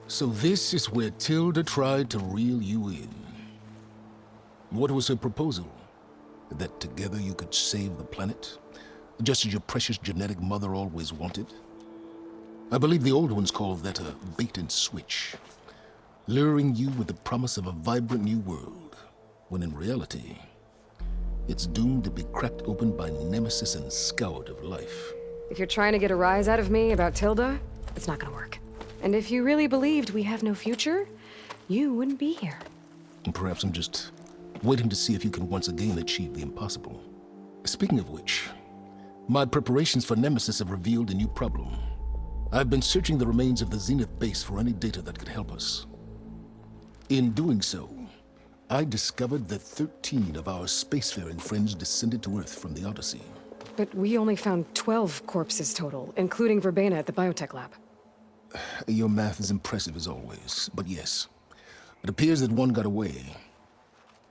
So this is where Tilda tried to reel you in. What was her proposal? That together you could save the planet? Just as your precious genetic mother always wanted? I believe the old ones called that a bait and switch. Luring you with the promise of a vibrant new world, when in reality, it's doomed to be cracked open by Nemesis and scoured of life. If you're trying to get a rise out of me about Tilda, it's not gonna work. And if you really believed we have no future, you wouldn't be here. And perhaps I'm just waiting to see if you can once again achieve the impossible. Speaking of which, my preparations for Nemesis have revealed a new problem. I've been searching the remains of the Zenith base for any data that could help us. In doing so, I discovered that 13 of our spacefaring friends descended to Earth from the Odyssey. But we only found 12 corpses total, including Verbena at the biotech lab. Your math is impressive as always, but yes, it appears that one got away.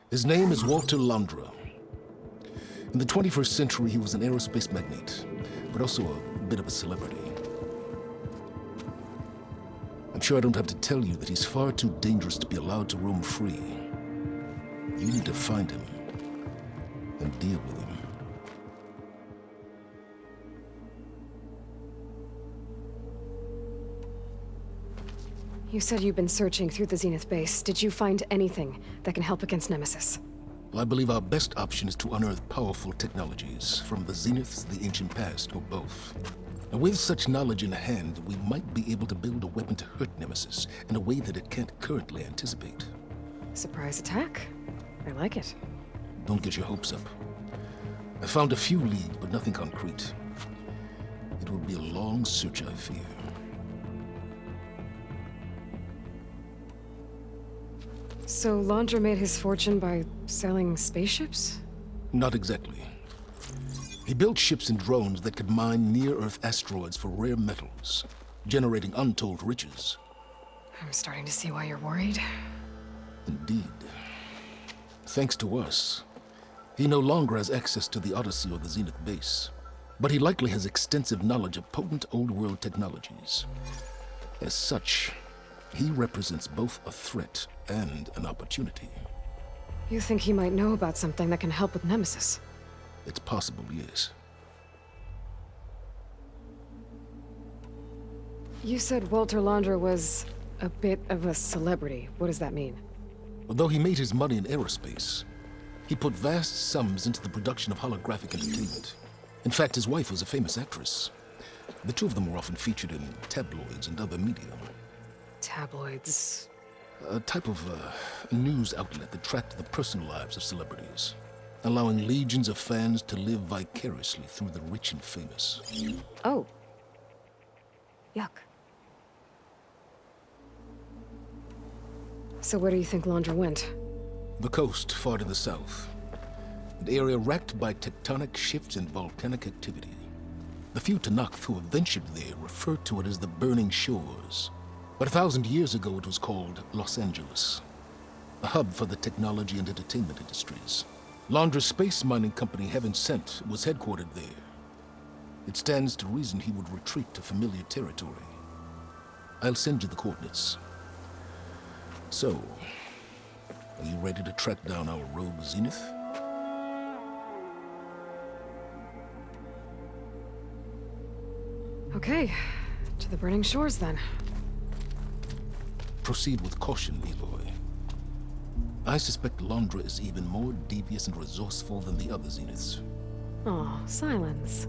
His name is Walter Londra. In the 21st century, he was an aerospace magnate, but also a bit of a celebrity. I'm sure I don't have to tell you that he's far too dangerous to be allowed to roam free. You need to find him and deal with him. You said you've been searching through the Zenith base. Did you find anything that can help against Nemesis? Well, I believe our best option is to unearth powerful technologies from the Zeniths, the ancient past, or both. And with such knowledge in hand, we might be able to build a weapon to hurt Nemesis in a way that it can't currently anticipate. Surprise attack? I like it. Don't get your hopes up. I found a few leads, but nothing concrete. It will be a long search, I fear. So Londra made his fortune by selling spaceships? Not exactly. He built ships and drones that could mine near-Earth asteroids for rare metals, generating untold riches. I'm starting to see why you're worried. Indeed. Thanks to us, he no longer has access to the Odyssey or the Zenith base, but he likely has extensive knowledge of potent old-world technologies. As such, he represents both a threat and an opportunity. You think he might know about something that can help with Nemesis? It's possible, yes. You said Walter Londra was a bit of a celebrity. What does that mean? Although he made his money in aerospace, he put vast sums into the production of holographic entertainment. In fact, his wife was a famous actress. The two of them were often featured in tabloids and other media. Tabloids? A type of news outlet that tracked the personal lives of celebrities, allowing legions of fans to live vicariously through the rich and famous. Oh. Yuck. So where do you think Londra went? The coast, far to the south. An area racked by tectonic shifts and volcanic activity. The few Tenakth who have ventured there refer to it as the Burning Shores. But 1,000 years ago it was called Los Angeles, a hub for the technology and entertainment industries. Londra's space mining company, Heaven Sent, was headquartered there. It stands to reason he would retreat to familiar territory. I'll send you the coordinates. So, are you ready to track down our rogue Zenith? Okay, to the Burning Shores then. Proceed with caution, Aloy. I suspect Londra is even more devious and resourceful than the other Zeniths. Aw, Silence.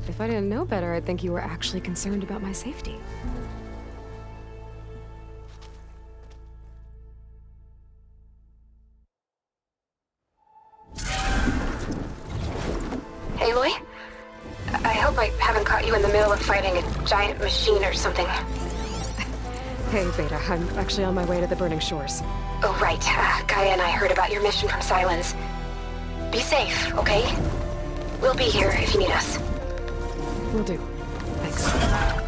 If I didn't know better, I'd think you were actually concerned about my safety. Aloy? I hope I haven't caught you in the middle of fighting a giant machine or something. Hey, Beta, I'm actually on my way to the Burning Shores. Oh, right. Gaia and I heard about your mission from Silence. Be safe, okay? We'll be here if you need us. Will do. Thanks.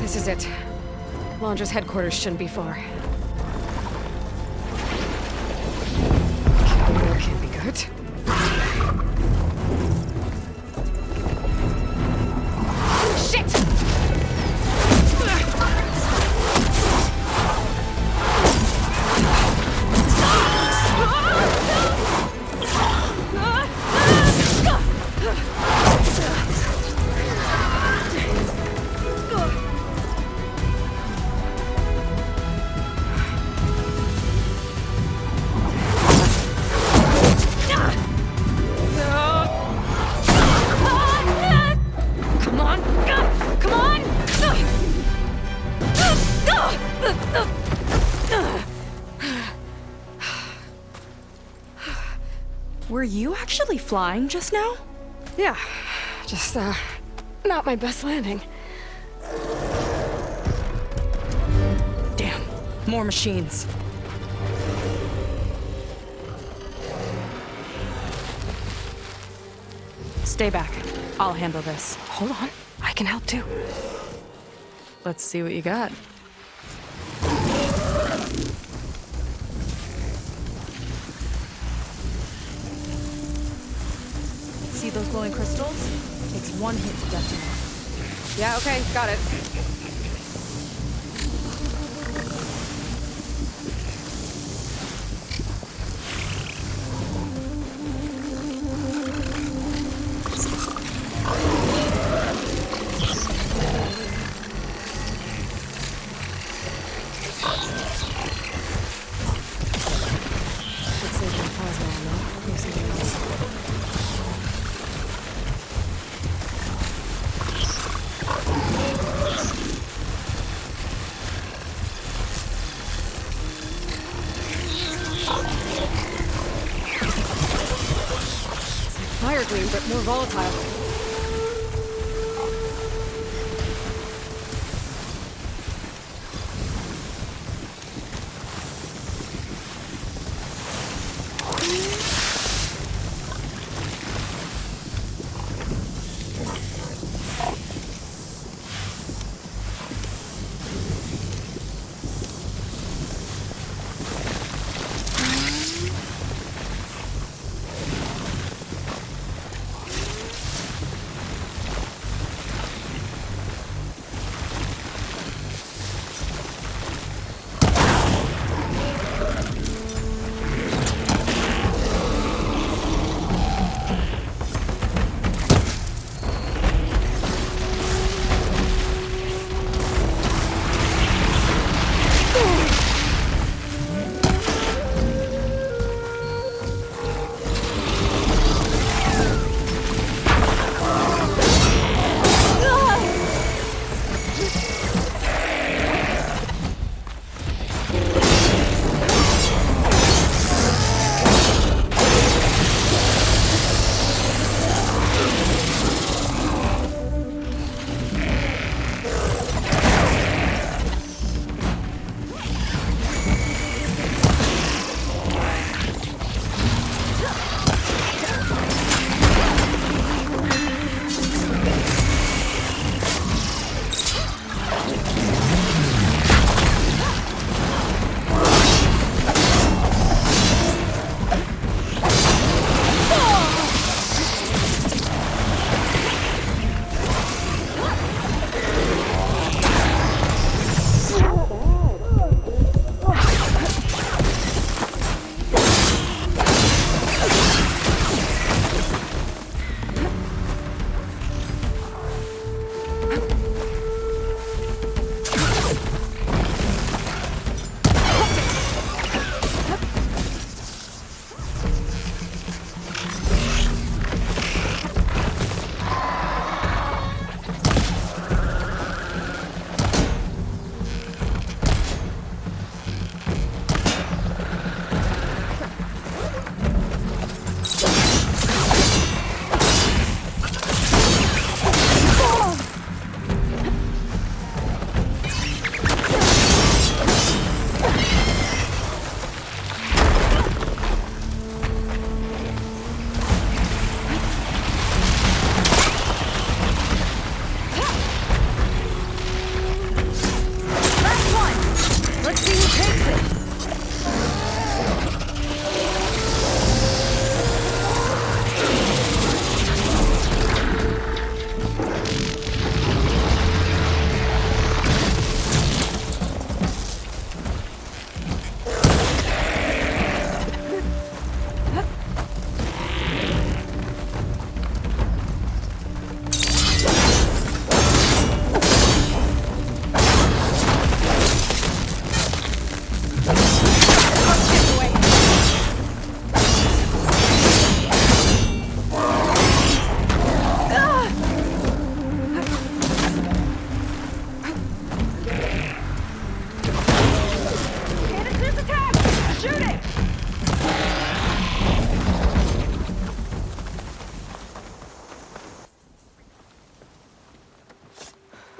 This is it. Londra's headquarters shouldn't be far. That can't be good. Shit! Come on! Come on! Were you actually flying just now? Yeah, just, not my best landing. Damn, more machines. Stay back. I'll handle this. Hold on, I can help too. Let's see what you got. See those glowing crystals? Takes one hit to detonate. Yeah, okay, got it. Should save my plasma ammo. Use something else. Fire gleam, but more volatile.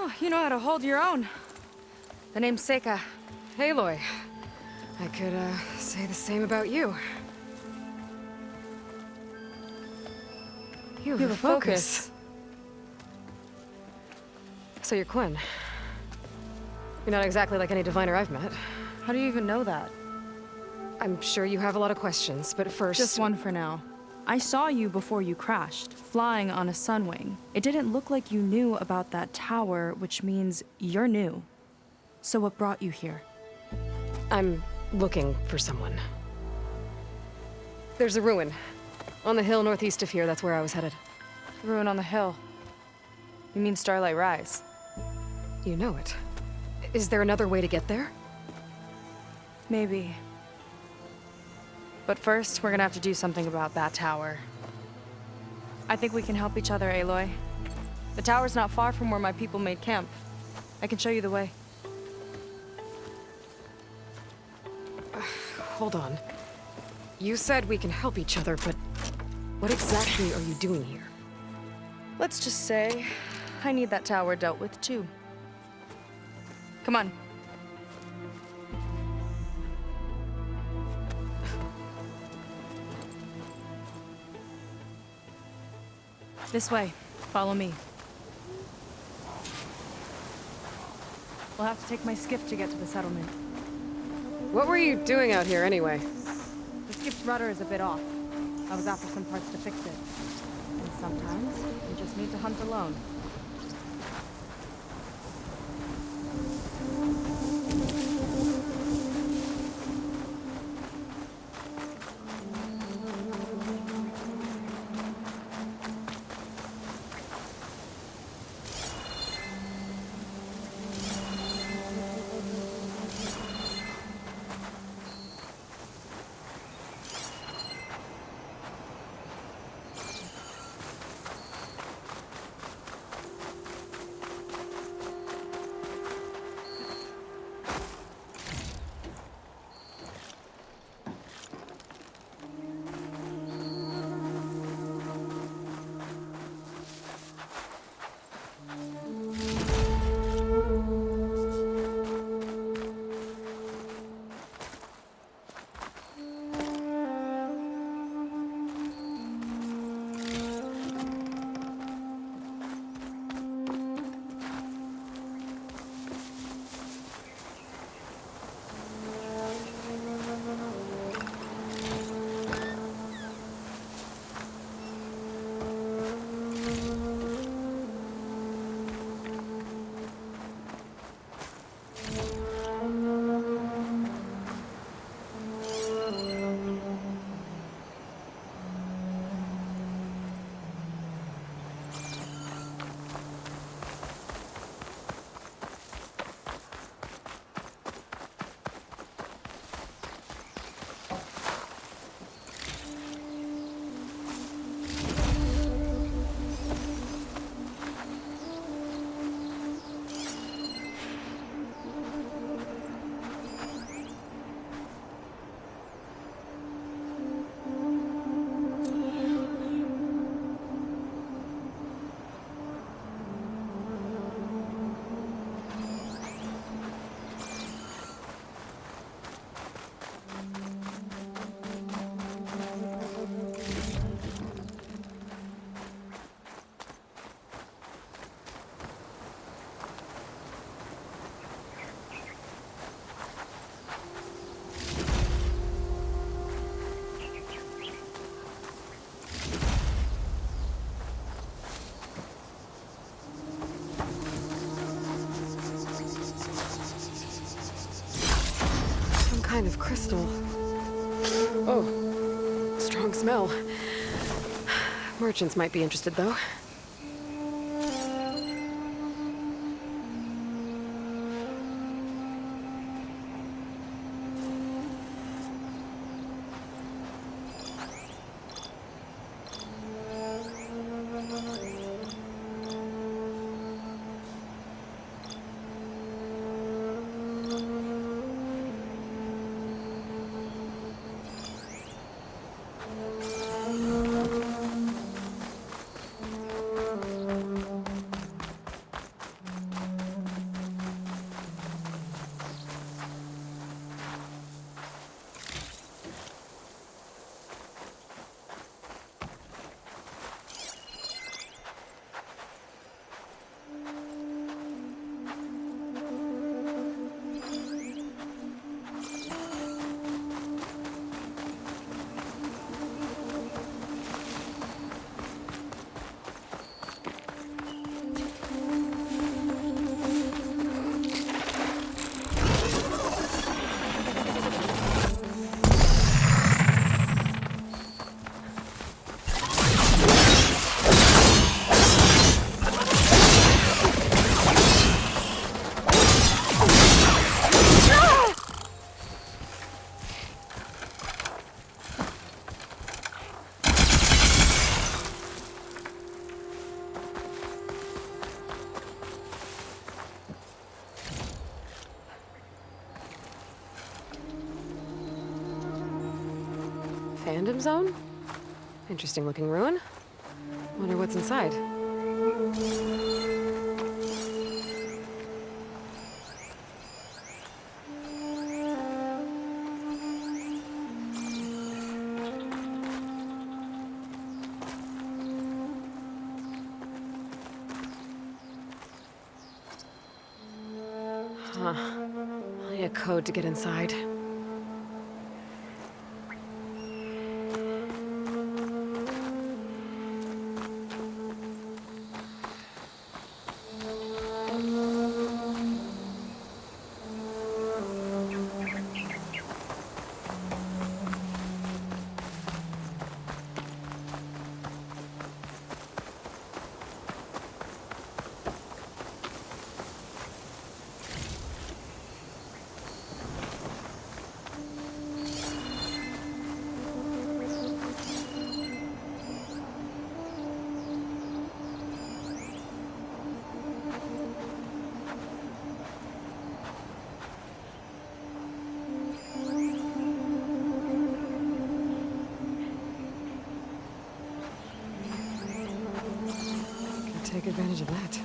Oh, you know how to hold your own. The name's Seika. Aloy. I could, say the same about you. You have a focus. So you're Quinn. You're not exactly like any diviner I've met. How do you even know that? I'm sure you have a lot of questions, but first... Just one for now. I saw you before you crashed, flying on a sunwing. It didn't look like you knew about that tower, which means you're new. So what brought you here? I'm looking for someone. There's a ruin. On the hill northeast of here, that's where I was headed. Ruin on the hill. You mean Starlight Rise? You know it. Is there another way to get there? Maybe. But first, we're gonna have to do something about that tower. I think we can help each other, Aloy. The tower's not far from where my people made camp. I can show you the way. Hold on. You said we can help each other, but what exactly are you doing here? Let's just say, I need that tower dealt with too. Come on. This way. Follow me. We'll have to take my skiff to get to the settlement. What were you doing out here anyway? The skiff's rudder is a bit off. I was after some parts to fix it. And sometimes, you just need to hunt alone. Kind of crystal. Oh, strong smell. Merchants might be interested, though. Fandom Zone? Interesting looking ruin. Wonder what's inside. Huh. I need a code to get inside. Take advantage of that.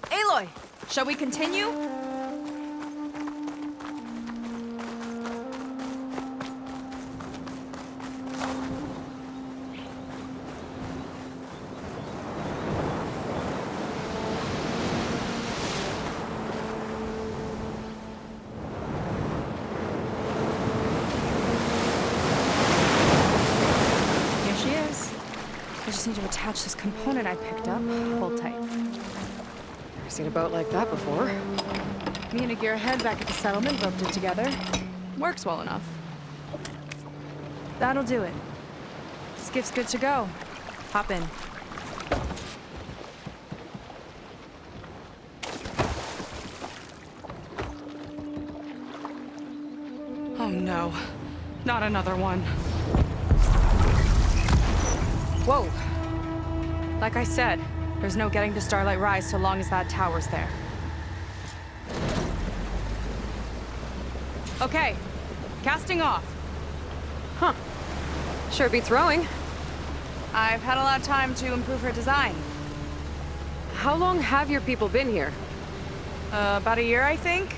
Aloy, shall we continue? Here she is. I just need to attach this component I picked up. Hold tight. Never seen a boat like that before. Me and a gearhead back at the settlement roped it together. Works well enough. That'll do it. Skiff's good to go. Hop in. Oh no. Not another one. Whoa. Like I said, there's no getting to Starlight Rise so long as that tower's there. Okay, casting off. Huh. Sure beats rowing. I've had a lot of time to improve her design. How long have your people been here? About a year, I think.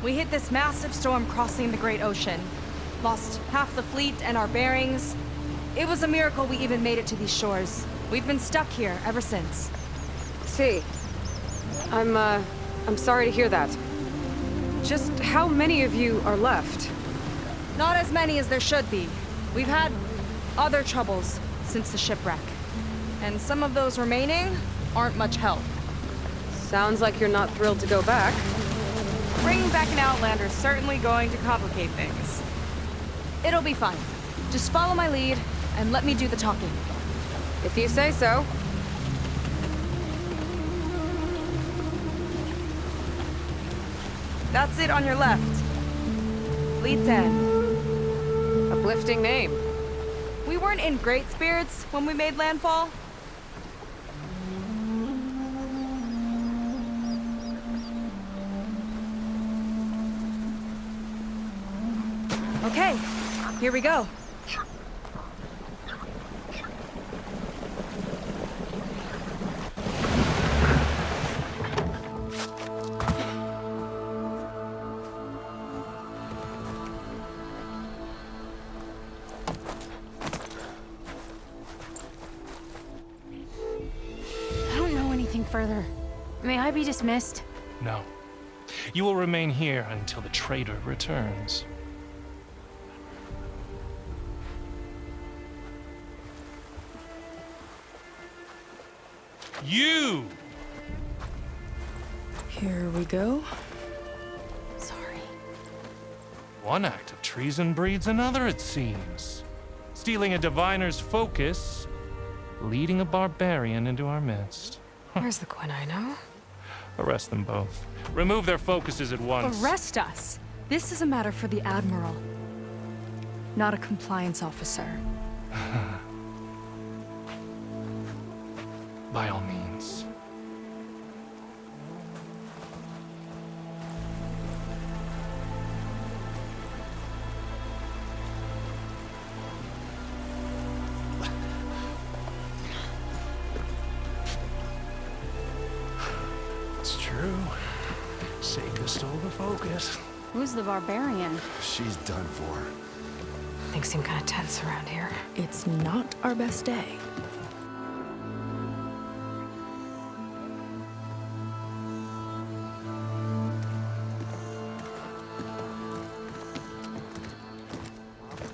We hit this massive storm crossing the Great Ocean. Lost half the fleet and our bearings. It was a miracle we even made it to these shores. We've been stuck here ever since. See, I'm sorry to hear that. Just how many of you are left? Not as many as there should be. We've had other troubles since the shipwreck. And some of those remaining aren't much help. Sounds like you're not thrilled to go back. Bringing back an Outlander's certainly going to complicate things. It'll be fine. Just follow my lead and let me do the talking. If you say so. That's it on your left. Fleet's End. Uplifting name. We weren't in great spirits when we made landfall. Okay, here we go. Further. May I be dismissed? No. You will remain here until the trader returns. You Here we go. Sorry. One act of treason breeds another, it seems. Stealing a diviner's focus, leading a barbarian into our midst. Where's the Quinn I know? Arrest them both. Remove their focuses at once. Arrest us! This is a matter for the Admiral, not a compliance officer. By all means. It's true. Seika stole the focus. Who's the barbarian? She's done for. Things seem kind of tense around here. It's not our best day.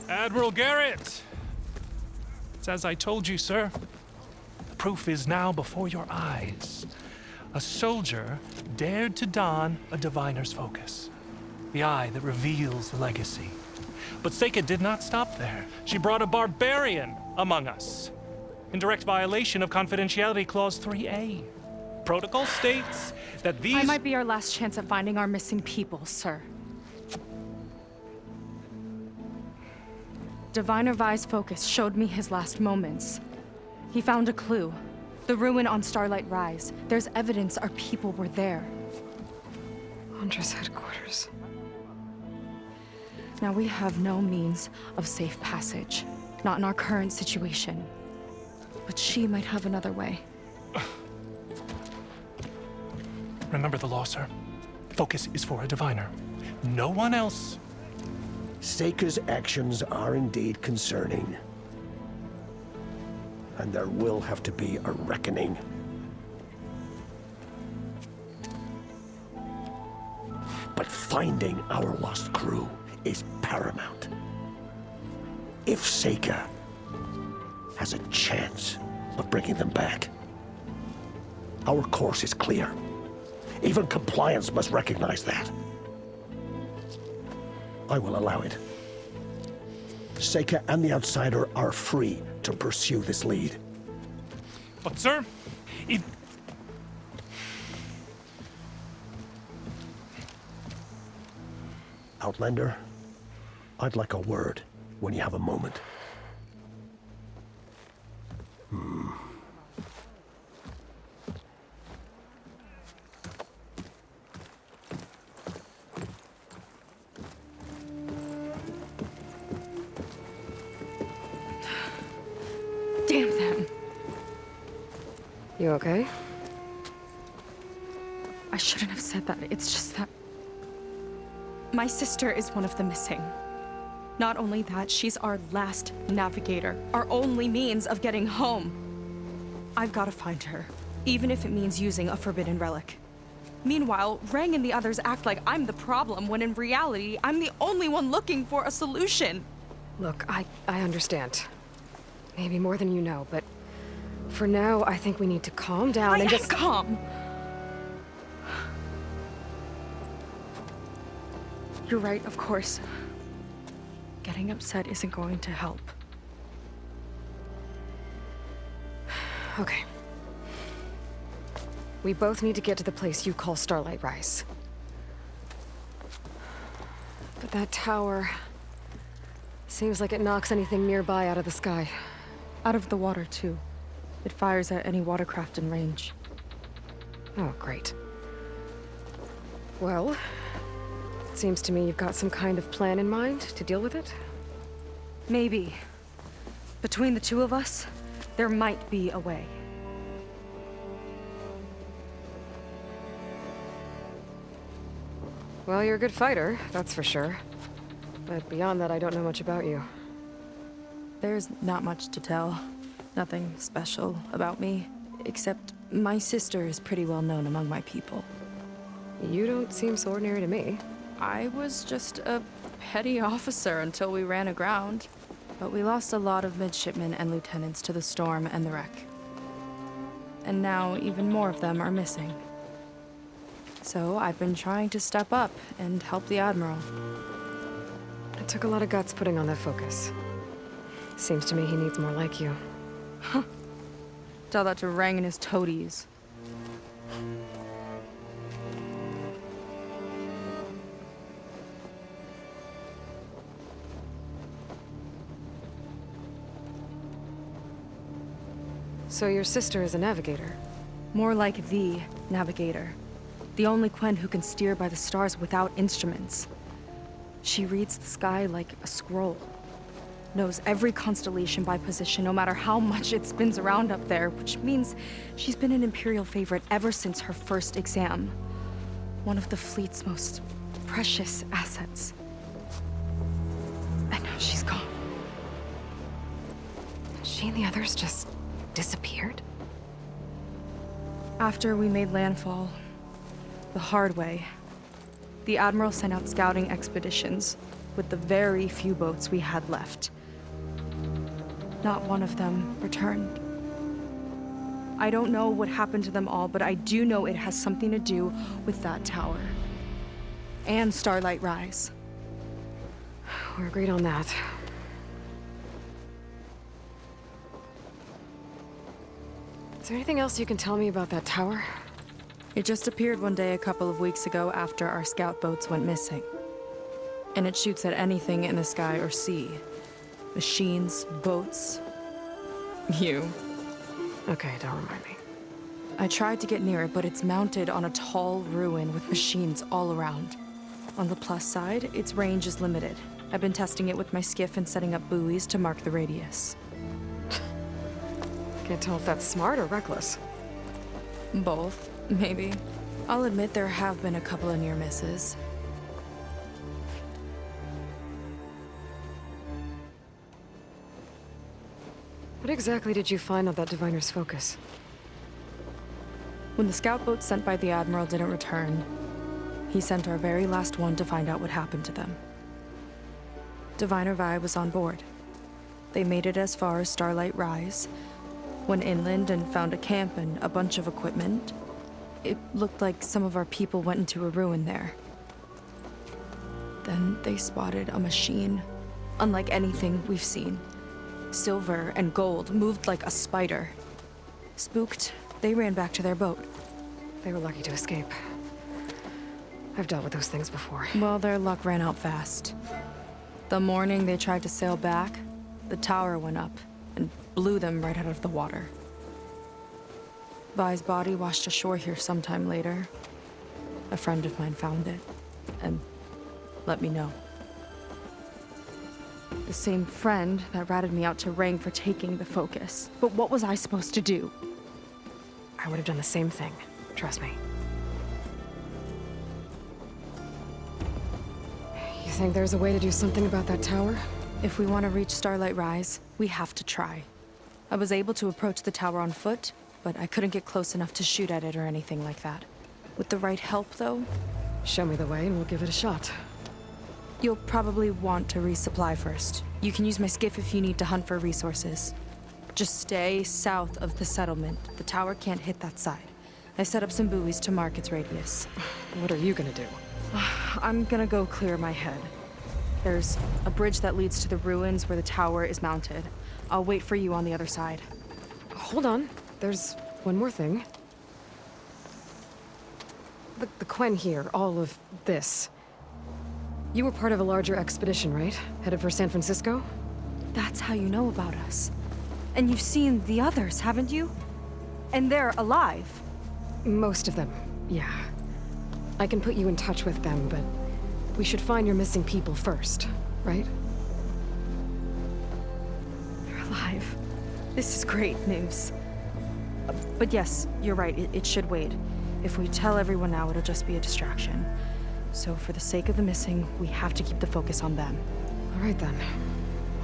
Admiral Garrett! It's as I told you, sir. The proof is now before your eyes. A soldier dared to don a diviner's focus, the eye that reveals legacy. But Seika did not stop there. She brought a barbarian among us, in direct violation of Confidentiality Clause 3A. Protocol states that these— I might be our last chance at finding our missing people, sir. Diviner Vi's focus showed me his last moments. He found a clue. The ruin on Starlight Rise. There's evidence our people were there. Hunter's headquarters. Now we have no means of safe passage. Not in our current situation. But she might have another way. Remember the law, sir. Focus is for a diviner. No one else. Seika's actions are indeed concerning. And there will have to be a reckoning. But finding our lost crew is paramount. If Seika has a chance of bringing them back, our course is clear. Even compliance must recognize that. I will allow it. Seika and the Outsider are free to pursue this lead. But, sir, if— Outlander, I'd like a word when you have a moment. Damn them! You okay? I shouldn't have said that. It's just that my sister is one of the missing. Not only that, she's our last navigator, our only means of getting home. I've got to find her, even if it means using a forbidden relic. Meanwhile, Rang and the others act like I'm the problem, when in reality, I'm the only one looking for a solution. Look, I understand. Maybe more than you know, but for now, I think we need to calm down and just— calm. You're right, of course. Getting upset isn't going to help. Okay. We both need to get to the place you call Starlight Rise. But that tower seems like it knocks anything nearby out of the sky. Out of the water, too. It fires at any watercraft in range. Oh, great. Well, it seems to me you've got some kind of plan in mind to deal with it. Maybe. Between the two of us, there might be a way. Well, you're a good fighter, that's for sure. But beyond that, I don't know much about you. There's not much to tell. Nothing special about me, except my sister is pretty well known among my people. You don't seem so ordinary to me. I was just a petty officer until we ran aground. But we lost a lot of midshipmen and lieutenants to the storm and the wreck. And now even more of them are missing. So I've been trying to step up and help the Admiral. It took a lot of guts putting on that focus. Seems to me he needs more like you. Tell that to Rang and his toadies. So your sister is a navigator? More like the navigator. The only Quen who can steer by the stars without instruments. She reads the sky like a scroll. Knows every constellation by position, no matter how much it spins around up there, which means she's been an Imperial favorite ever since her first exam. One of the fleet's most precious assets. And now she's gone. She and the others just disappeared? After we made landfall, the hard way, the Admiral sent out scouting expeditions with the very few boats we had left. Not one of them returned. I don't know what happened to them all, but I do know it has something to do with that tower. And Starlight Rise. We're agreed on that. Is there anything else you can tell me about that tower? It just appeared one day a couple of weeks ago after our scout boats went missing. And it shoots at anything in the sky or sea. Machines, boats. You. Okay, don't remind me. I tried to get near it, but it's mounted on a tall ruin with machines all around. On the plus side, its range is limited. I've been testing it with my skiff and setting up buoys to mark the radius. Can't tell if that's smart or reckless. Both, maybe. I'll admit there have been a couple of near misses. What exactly did you find on that Diviner's focus? When the scout boat sent by the Admiral didn't return, he sent our very last one to find out what happened to them. Diviner Vi was on board. They made it as far as Starlight Rise, went inland and found a camp and a bunch of equipment. It looked like some of our people went into a ruin there. Then they spotted a machine, unlike anything we've seen. Silver and gold, moved like a spider. Spooked, they ran back to their boat. They were lucky to escape. I've dealt with those things before. Well, their luck ran out fast. The morning they tried to sail back, the tower went up and blew them right out of the water. Vi's body washed ashore here sometime later. A friend of mine found it and let me know. The same friend that ratted me out to Rang for taking the focus. But what was I supposed to do? I would have done the same thing. Trust me. You think there's a way to do something about that tower? If we want to reach Starlight Rise, we have to try. I was able to approach the tower on foot, but I couldn't get close enough to shoot at it or anything like that. With the right help, though, Show me the way and we'll give it a shot. you'll probably want to resupply first. You can use my skiff if you need to hunt for resources. Just stay south of the settlement. The tower can't hit that side. I set up some buoys to mark its radius. What are you gonna do? I'm gonna go clear my head. There's a bridge that leads to the ruins where the tower is mounted. I'll wait for you on the other side. Hold on. There's one more thing. The Quen here, all of this. You were part of a larger expedition, right? Headed for San Francisco? That's how you know about us. And you've seen the others, haven't you? And they're alive. Most of them, yeah. I can put you in touch with them, but we should find your missing people first, right? They're alive. This is great news. But yes, you're right, it should wait. If we tell everyone now, it'll just be a distraction. So for the sake of the missing, we have to keep the focus on them. All right then.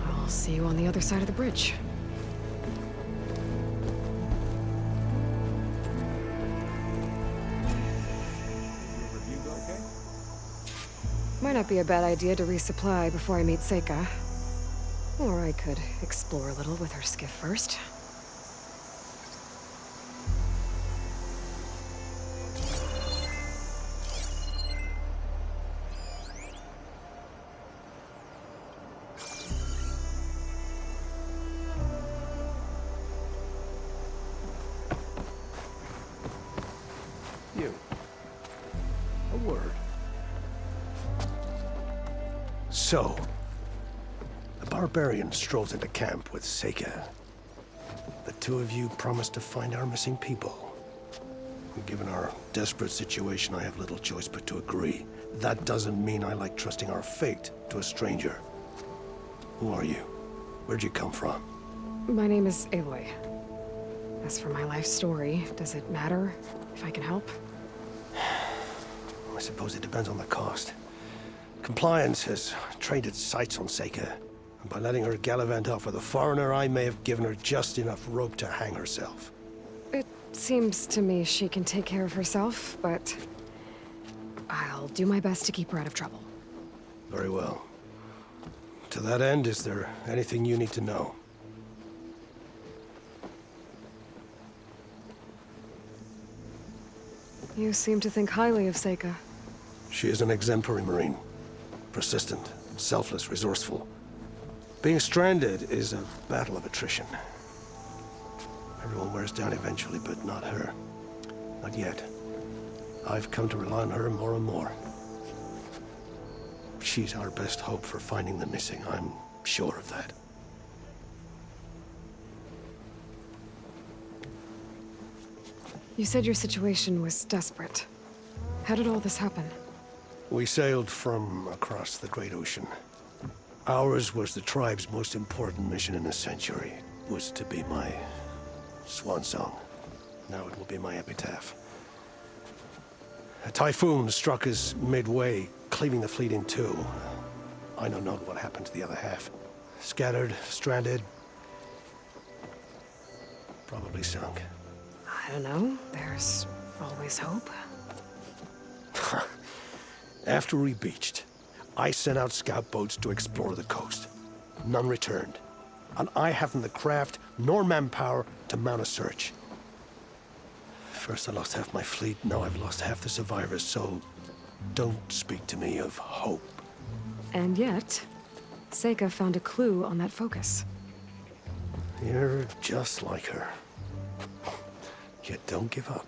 I'll see you on the other side of the bridge. Might not be a bad idea to resupply before I meet Seika. Or I could explore a little with her skiff first. So, a barbarian strolls into camp with Seika. The two of you promised to find our missing people. Given our desperate situation, I have little choice but to agree. That doesn't mean I like trusting our fate to a stranger. Who are you? Where'd you come from? My name is Aloy. As for my life story, does it matter if I can help? I suppose it depends on the cost. Compliance has trained its sights on Seika, and by letting her gallivant off with a foreigner, I may have given her just enough rope to hang herself. It seems to me she can take care of herself, but I'll do my best to keep her out of trouble. Very well. To that end, is there anything you need to know? You seem to think highly of Seika. She is an exemplary Marine. Persistent, selfless, resourceful. Being stranded is a battle of attrition. Everyone wears down eventually, but not her. Not yet. I've come to rely on her more and more. She's our best hope for finding the missing, I'm sure of that. You said your situation was desperate. How did all this happen? We sailed from across the Great Ocean. Ours was the tribe's most important mission in a century. It was to be my swan song. Now it will be my epitaph. A typhoon struck us midway, cleaving the fleet in two. I know not what happened to the other half. Scattered, stranded, probably sunk. I don't know. There's always hope. After we beached, I sent out scout boats to explore the coast. None returned. And I haven't the craft nor manpower to mount a search. First I lost half my fleet, now I've lost half the survivors, so don't speak to me of hope. And yet, Seika found a clue on that focus. You're just like her. Yet don't give up.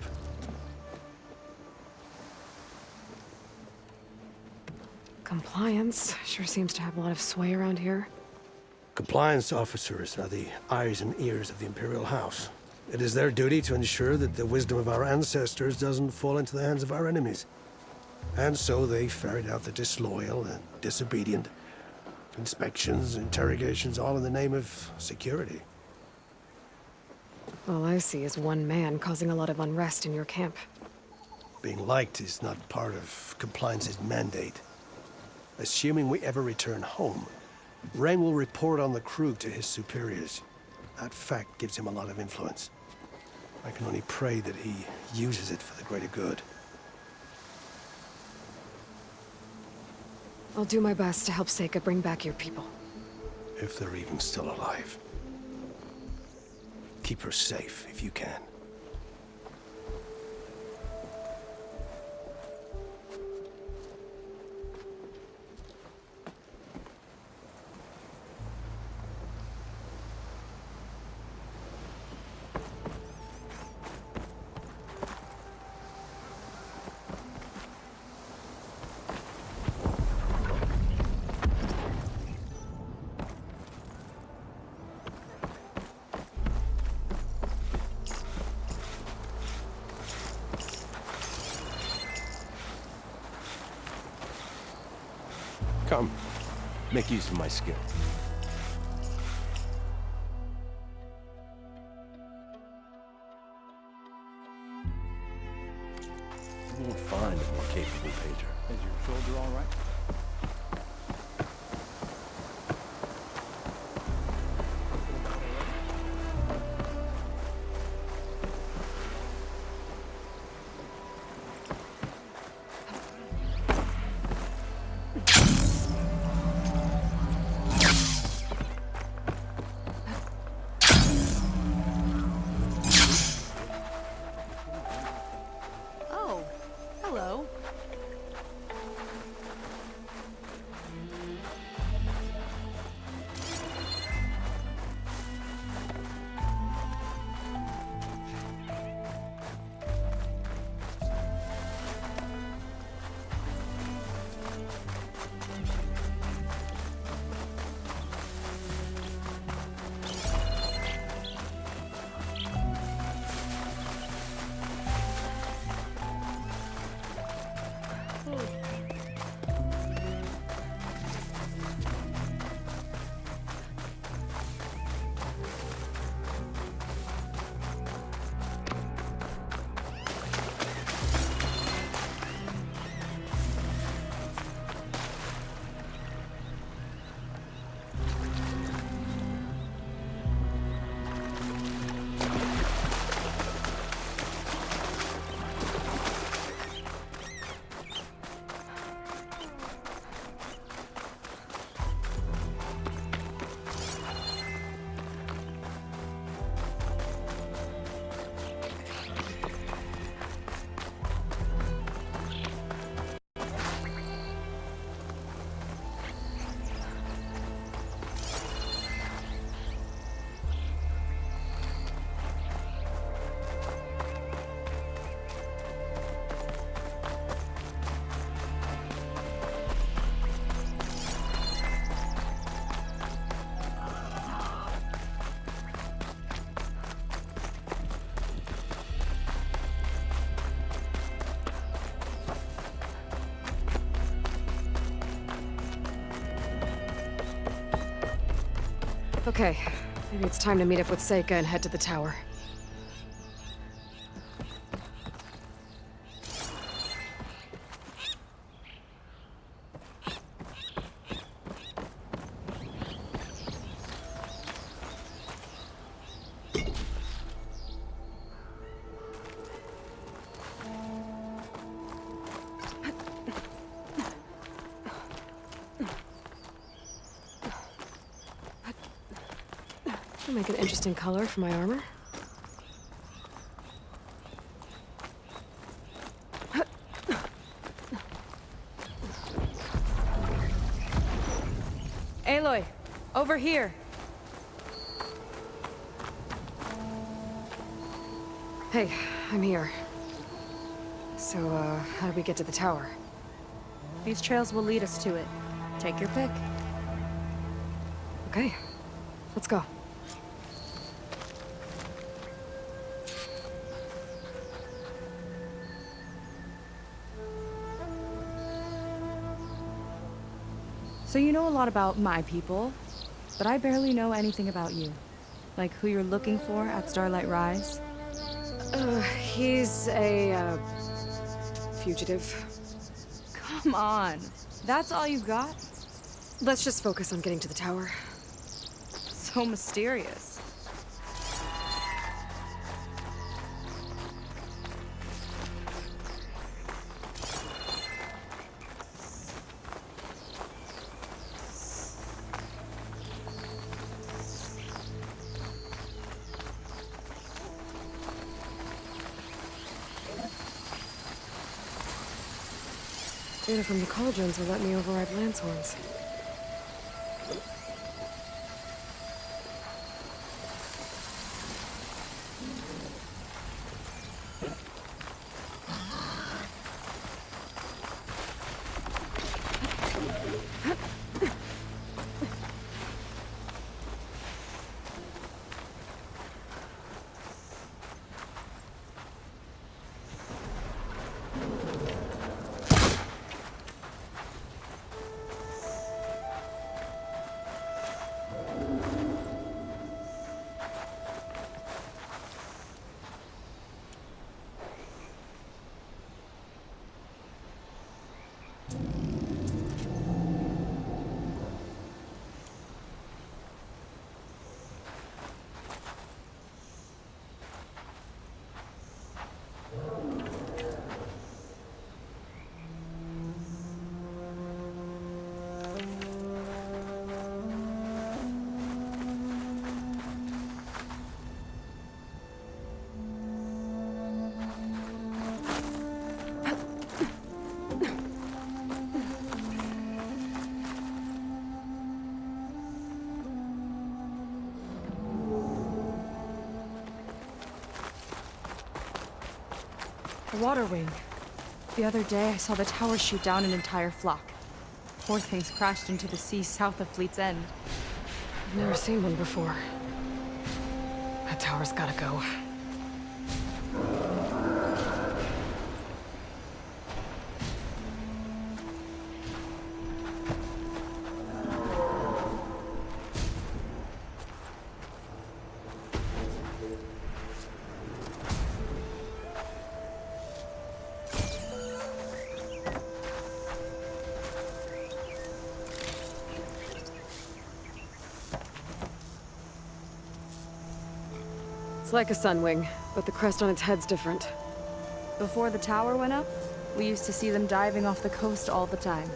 Compliance sure seems to have a lot of sway around here. Compliance officers are the eyes and ears of the Imperial House. It is their duty to ensure that the wisdom of our ancestors doesn't fall into the hands of our enemies. And so they ferret out the disloyal and disobedient. Inspections, interrogations, all in the name of security. All I see is one man causing a lot of unrest in your camp. Being liked is not part of Compliance's mandate. Assuming we ever return home, Rain will report on the crew to his superiors. That fact gives him a lot of influence. I can only pray that he uses it for the greater good. I'll do my best to help Seika bring back your people. If they're even still alive. Keep her safe if you can. Come, make use of my skill. You won't find a more capable pager. Is your shoulder all right? Oh, hello. Okay, maybe it's time to meet up with Seika and head to the tower. That'll make an interesting color for my armor. Aloy, over here. Hey, I'm here. So, how do we get to the tower? These trails will lead us to it. Take your pick. Okay, let's go. So you know a lot about my people, but I barely know anything about you. Like who you're looking for at Starlight Rise. He's a, fugitive. Come on, that's all you got? Let's just focus on getting to the tower. So mysterious. Data from the cauldrons will let me override lance horns. A water wing. The other day, I saw the tower shoot down an entire flock. Poor things crashed into the sea south of Fleet's End. I've never seen one before. That tower's gotta go. It's like a sunwing, but the crest on its head's different. Before the tower went up, we used to see them diving off the coast all the time.